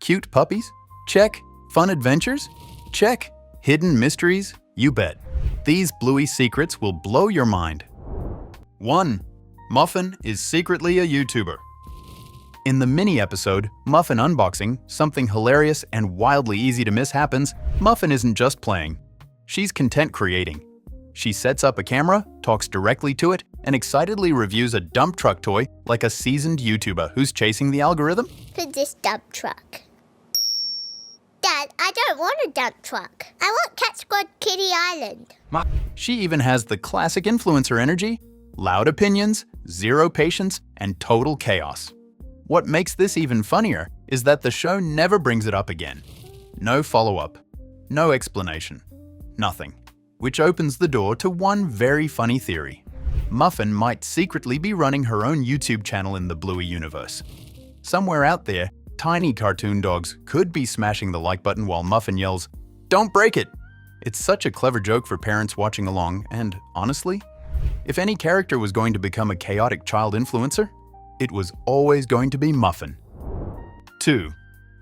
Cute puppies? Check. Fun adventures? Check. Hidden mysteries? You bet. These Bluey secrets will blow your mind. 1. Muffin is secretly a YouTuber. In the mini-episode, Muffin Unboxing, something hilarious and wildly easy to miss happens. Muffin isn't just playing. She's content creating. She sets up a camera, talks directly to it, and excitedly reviews a dump truck toy like a seasoned YouTuber who's chasing the algorithm. For this dump truck. Dad, I don't want a dump truck. I want Cat Squad Kitty Island. She even has the classic influencer energy, loud opinions, zero patience, and total chaos. What makes this even funnier is that the show never brings it up again. No follow-up, no explanation, nothing. Which opens the door to one very funny theory. Muffin might secretly be running her own YouTube channel in the Bluey universe. Somewhere out there, tiny cartoon dogs could be smashing the like button while Muffin yells, "Don't break it!" It's such a clever joke for parents watching along, and honestly, if any character was going to become a chaotic child influencer, it was always going to be Muffin. 2.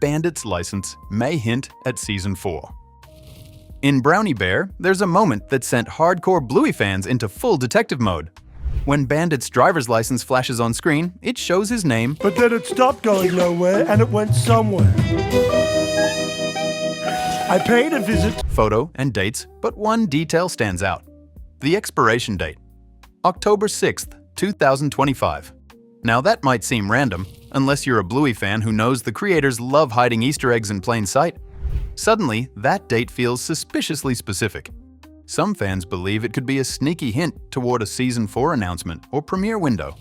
Bandit's license may hint at Season 4. In Brownie Bear, there's a moment that sent hardcore Bluey fans into full detective mode. When Bandit's driver's license flashes on screen, it shows his name, but then it stopped going nowhere and it went somewhere. I paid a visit. Photo and dates, but one detail stands out. The expiration date, October 6th, 2025. Now that might seem random, unless you're a Bluey fan who knows the creators love hiding Easter eggs in plain sight. Suddenly, that date feels suspiciously specific. Some fans believe it could be a sneaky hint toward a Season 4 announcement or premiere window.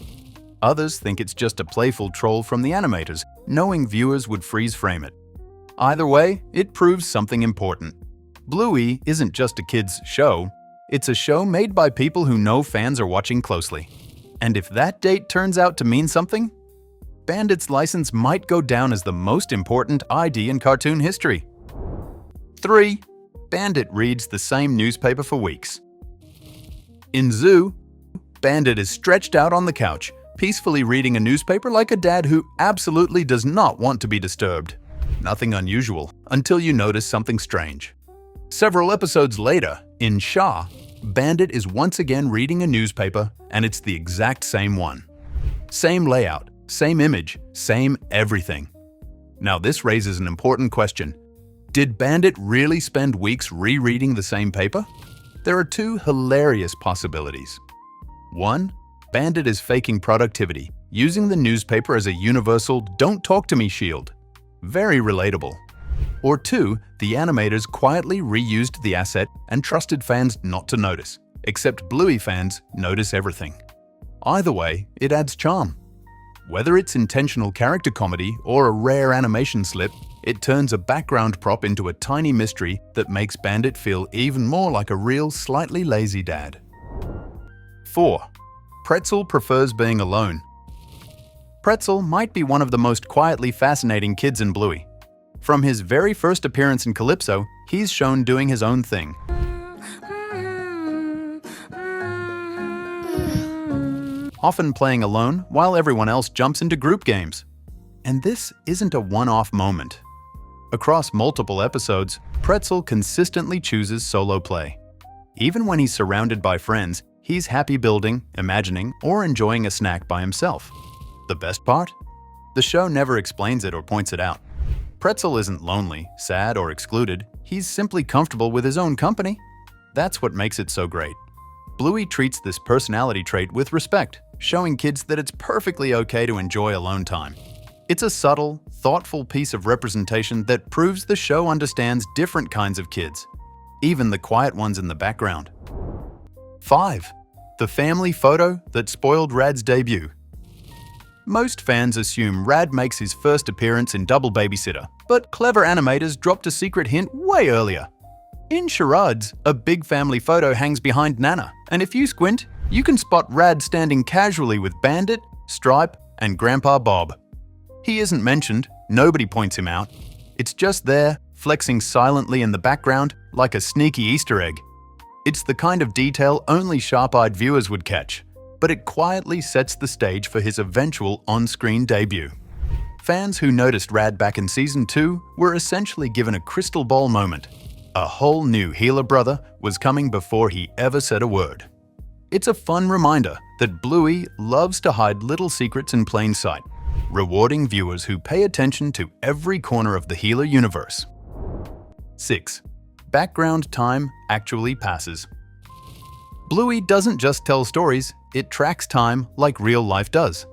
Others think it's just a playful troll from the animators, knowing viewers would freeze frame it. Either way, it proves something important. Bluey isn't just a kids' show, it's a show made by people who know fans are watching closely. And if that date turns out to mean something, Bandit's license might go down as the most important ID in cartoon history. 3. Bandit reads the same newspaper for weeks. In Zoo, Bandit is stretched out on the couch, peacefully reading a newspaper like a dad who absolutely does not want to be disturbed. Nothing unusual, until you notice something strange. Several episodes later, in Shah, Bandit is once again reading a newspaper, and it's the exact same one. Same layout, same image, same everything. Now this raises an important question. Did Bandit really spend weeks rereading the same paper? There are two hilarious possibilities. 1. Bandit is faking productivity, using the newspaper as a universal "don't talk to me" shield. Very relatable. Or 2. The animators quietly reused the asset and trusted fans not to notice, except Bluey fans notice everything. Either way, it adds charm. Whether it's intentional character comedy or a rare animation slip, it turns a background prop into a tiny mystery that makes Bandit feel even more like a real, slightly lazy dad. 4. Pretzel prefers being alone. Pretzel might be one of the most quietly fascinating kids in Bluey. From his very first appearance in Calypso, he's shown doing his own thing. Often playing alone while everyone else jumps into group games. And this isn't a one-off moment. Across multiple episodes, Pretzel consistently chooses solo play. Even when he's surrounded by friends, he's happy building, imagining, or enjoying a snack by himself. The best part? The show never explains it or points it out. Pretzel isn't lonely, sad, or excluded. He's simply comfortable with his own company. That's what makes it so great. Bluey treats this personality trait with respect, showing kids that it's perfectly okay to enjoy alone time. It's a subtle, thoughtful piece of representation that proves the show understands different kinds of kids, even the quiet ones in the background. 5. The family photo that spoiled Rad's debut. Most fans assume Rad makes his first appearance in Double Babysitter, but clever animators dropped a secret hint way earlier. In Charades, a big family photo hangs behind Nana, and if you squint, you can spot Rad standing casually with Bandit, Stripe, and Grandpa Bob. He isn't mentioned, nobody points him out. It's just there, flexing silently in the background like a sneaky Easter egg. It's the kind of detail only sharp-eyed viewers would catch, but it quietly sets the stage for his eventual on-screen debut. Fans who noticed Rad back in Season 2 were essentially given a crystal ball moment. A whole new healer brother was coming before he ever said a word. It's a fun reminder that Bluey loves to hide little secrets in plain sight, rewarding viewers who pay attention to every corner of the healer universe. 6. Background time actually passes. Bluey doesn't just tell stories, it tracks time like real life does.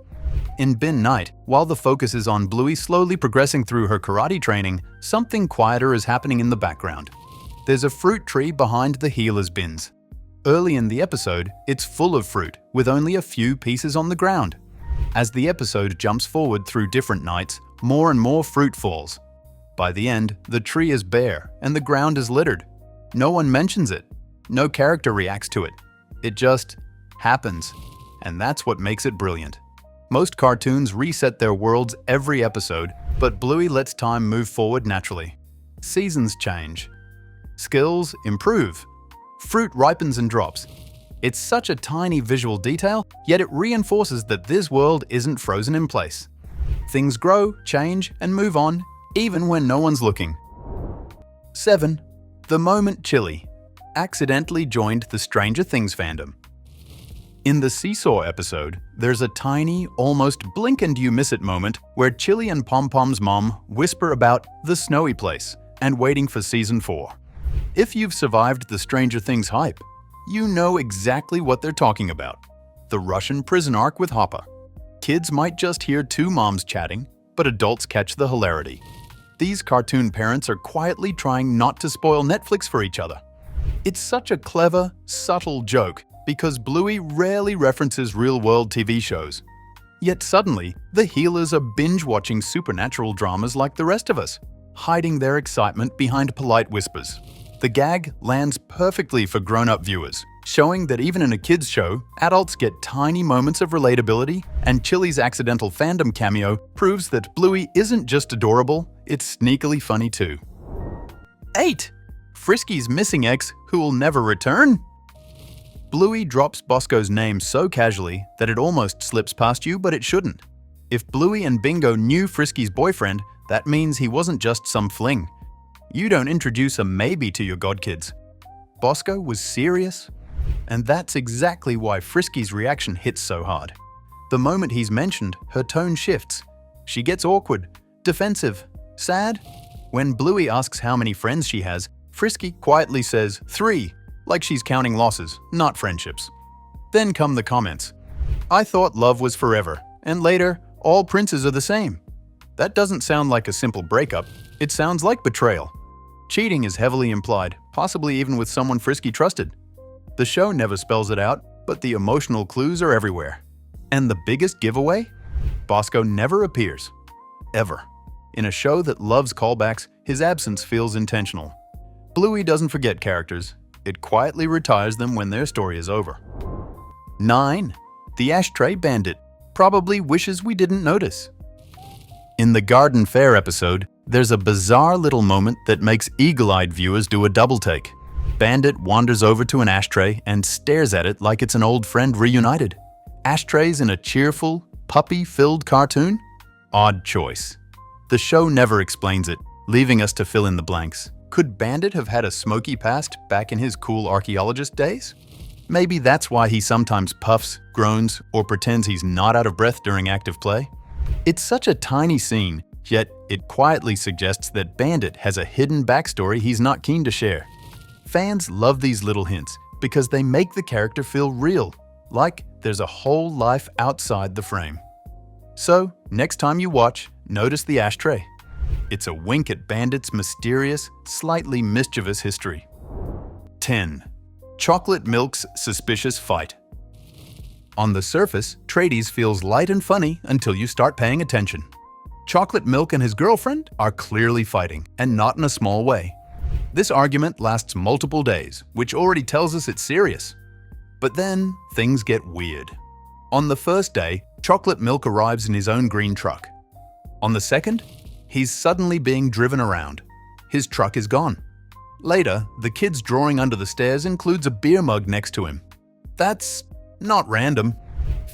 In Bin Night, while the focus is on Bluey slowly progressing through her karate training, something quieter is happening in the background. There's a fruit tree behind the healer's bins. Early in the episode, it's full of fruit, with only a few pieces on the ground. As the episode jumps forward through different nights, more and more fruit falls. By the end, the tree is bare and the ground is littered. No one mentions it. No character reacts to it. It just happens. And that's what makes it brilliant. Most cartoons reset their worlds every episode, but Bluey lets time move forward naturally. Seasons change. Skills improve. Fruit ripens and drops. It's such a tiny visual detail, yet it reinforces that this world isn't frozen in place. Things grow, change, and move on, even when no one's looking. 7. The moment Chilli accidentally joined the Stranger Things fandom. In the Seesaw episode, there's a tiny, almost blink-and-you-miss-it moment where Chilli and Pom-Pom's mom whisper about the snowy place and waiting for Season 4. If you've survived the Stranger Things hype, you know exactly what they're talking about. The Russian prison arc with Hopper. Kids might just hear two moms chatting, but adults catch the hilarity. These cartoon parents are quietly trying not to spoil Netflix for each other. It's such a clever, subtle joke because Bluey rarely references real-world TV shows. Yet suddenly, the healers are binge-watching supernatural dramas like the rest of us, hiding their excitement behind polite whispers. The gag lands perfectly for grown-up viewers, showing that even in a kids' show, adults get tiny moments of relatability, and Chilli's accidental fandom cameo proves that Bluey isn't just adorable, it's sneakily funny too. 8. Frisky's missing ex who will never return? Bluey drops Bosco's name so casually that it almost slips past you, but it shouldn't. If Bluey and Bingo knew Frisky's boyfriend, that means he wasn't just some fling. You don't introduce a maybe to your godkids. Bosco was serious, and that's exactly why Frisky's reaction hits so hard. The moment he's mentioned, her tone shifts. She gets awkward, defensive, sad. When Bluey asks how many friends she has, Frisky quietly says 3, like she's counting losses, not friendships. Then come the comments. I thought love was forever, and later, all princes are the same. That doesn't sound like a simple breakup, it sounds like betrayal. Cheating is heavily implied, possibly even with someone Frisky trusted. The show never spells it out, but the emotional clues are everywhere. And the biggest giveaway? Bosco never appears. Ever. In a show that loves callbacks, his absence feels intentional. Bluey doesn't forget characters. It quietly retires them when their story is over. 9. The Ashtray Bandit probably wishes we didn't notice. In the Garden Fair episode, there's a bizarre little moment that makes eagle-eyed viewers do a double take. Bandit wanders over to an ashtray and stares at it like it's an old friend reunited. Ashtrays in a cheerful, puppy-filled cartoon? Odd choice. The show never explains it, leaving us to fill in the blanks. Could Bandit have had a smoky past back in his cool archaeologist days? Maybe that's why he sometimes puffs, groans, or pretends he's not out of breath during active play. It's such a tiny scene, yet it quietly suggests that Bandit has a hidden backstory he's not keen to share. Fans love these little hints because they make the character feel real, like there's a whole life outside the frame. So, next time you watch, notice the ashtray. It's a wink at Bandit's mysterious, slightly mischievous history. 10. Chocolate Milk's suspicious fight. On the surface, Trades feels light and funny until you start paying attention. Chocolate Milk and his girlfriend are clearly fighting, and not in a small way. This argument lasts multiple days, which already tells us it's serious. But then, things get weird. On the first day, Chocolate Milk arrives in his own green truck. On the second, he's suddenly being driven around. His truck is gone. Later, the kid's drawing under the stairs includes a beer mug next to him. That's not random.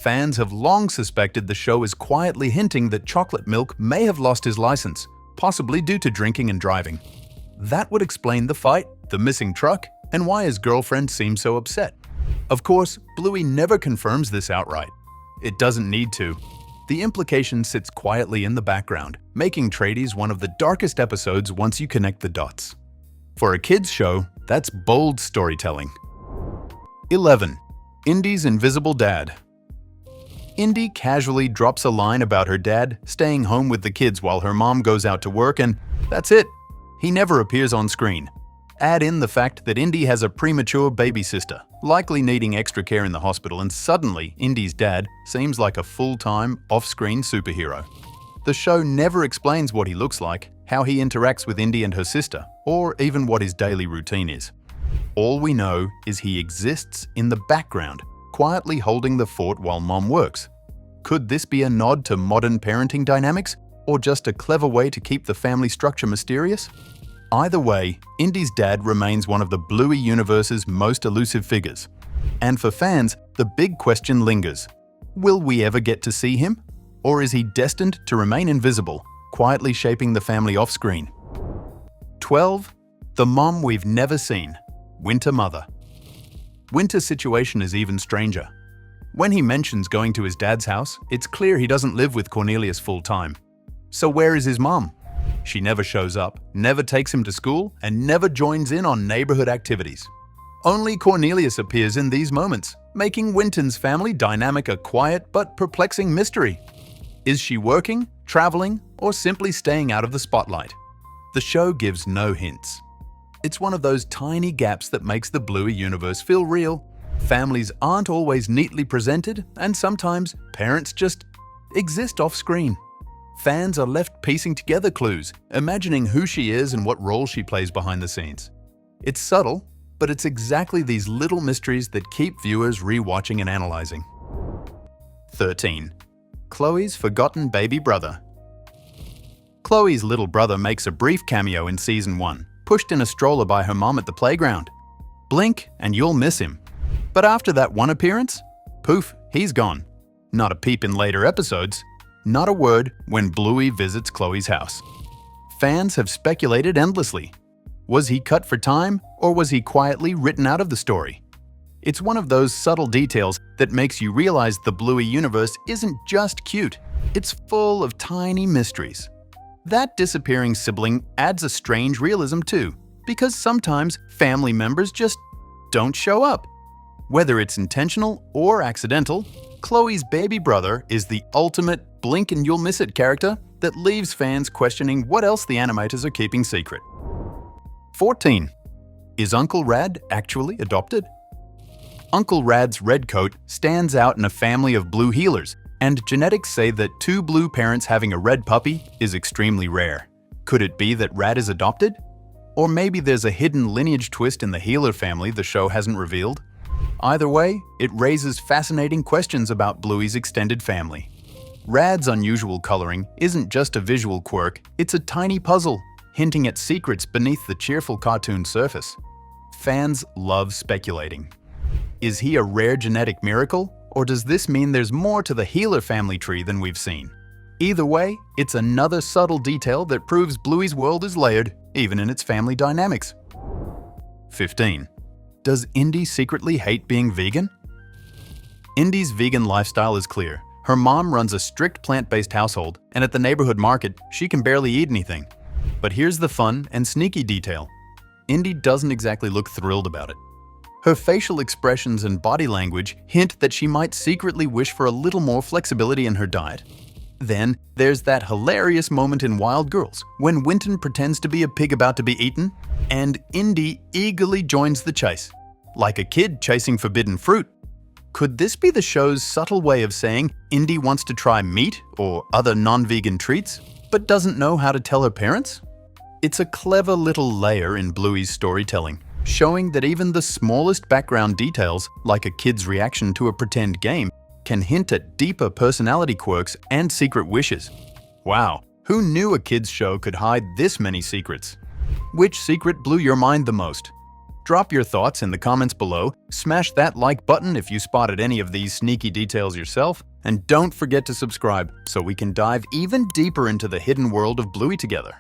fans have long suspected the show is quietly hinting that Chocolate Milk may have lost his license, possibly due to drinking and driving. That would explain the fight, the missing truck, and why his girlfriend seems so upset. Of course, Bluey never confirms this outright. It doesn't need to. The implication sits quietly in the background, making Tradies one of the darkest episodes once you connect the dots. For a kids' show, that's bold storytelling. 11. Indy's invisible dad. Indy casually drops a line about her dad staying home with the kids while her mom goes out to work, and that's it. He never appears on screen. Add in the fact that Indy has a premature baby sister, likely needing extra care in the hospital, and suddenly Indy's dad seems like a full-time, off-screen superhero. The show never explains what he looks like, how he interacts with Indy and her sister, or even what his daily routine is. All we know is he exists in the background, quietly holding the fort while mom works. Could this be a nod to modern parenting dynamics, or just a clever way to keep the family structure mysterious? Either way, Indy's dad remains one of the Bluey universe's most elusive figures. And for fans, the big question lingers. Will we ever get to see him? Or is he destined to remain invisible, quietly shaping the family off-screen? 12. The mom we've never seen. Winter mother. Winter's situation is even stranger. When he mentions going to his dad's house, it's clear he doesn't live with Cornelius full-time. So where is his mom? She never shows up, never takes him to school, and never joins in on neighborhood activities. Only Cornelius appears in these moments, making Winton's family dynamic a quiet but perplexing mystery. Is she working, traveling, or simply staying out of the spotlight? The show gives no hints. It's one of those tiny gaps that makes the Bluey universe feel real. Families aren't always neatly presented, and sometimes parents just exist off-screen. Fans are left piecing together clues, imagining who she is and what role she plays behind the scenes. It's subtle, but it's exactly these little mysteries that keep viewers rewatching and analyzing. 13. Khloe's forgotten baby brother. Khloe's little brother makes a brief cameo in Season 1, pushed in a stroller by her mom at the playground. Blink and you'll miss him. But after that one appearance, poof, he's gone. Not a peep in later episodes. Not a word when Bluey visits Khloe's house. Fans have speculated endlessly. Was he cut for time, or was he quietly written out of the story? It's one of those subtle details that makes you realize the Bluey universe isn't just cute, it's full of tiny mysteries. That disappearing sibling adds a strange realism too, because sometimes family members just don't show up. Whether it's intentional or accidental, Khloe's baby brother is the ultimate blink and you'll miss it character that leaves fans questioning what else the animators are keeping secret. 14. Is Uncle Rad actually adopted? Uncle Rad's red coat stands out in a family of blue healers, and genetics say that two blue parents having a red puppy is extremely rare. Could it be that Rad is adopted? Or maybe there's a hidden lineage twist in the healer family the show hasn't revealed? Either way, it raises fascinating questions about Bluey's extended family. Rad's unusual coloring isn't just a visual quirk, it's a tiny puzzle, hinting at secrets beneath the cheerful cartoon surface. Fans love speculating. Is he a rare genetic miracle, or does this mean there's more to the healer family tree than we've seen? Either way, it's another subtle detail that proves Bluey's world is layered, even in its family dynamics. 15. Does Indy secretly hate being vegan? Indy's vegan lifestyle is clear. Her mom runs a strict plant-based household, and at the neighborhood market, she can barely eat anything. But here's the fun and sneaky detail. Indy doesn't exactly look thrilled about it. Her facial expressions and body language hint that she might secretly wish for a little more flexibility in her diet. Then, there's that hilarious moment in Wild Girls when Winton pretends to be a pig about to be eaten, and Indy eagerly joins the chase, like a kid chasing forbidden fruit. Could this be the show's subtle way of saying Indy wants to try meat or other non-vegan treats, but doesn't know how to tell her parents? It's a clever little layer in Bluey's storytelling, showing that even the smallest background details, like a kid's reaction to a pretend game, can hint at deeper personality quirks and secret wishes. Wow, who knew a kids' show could hide this many secrets? Which secret blew your mind the most? Drop your thoughts in the comments below, smash that like button if you spotted any of these sneaky details yourself, and don't forget to subscribe so we can dive even deeper into the hidden world of Bluey together.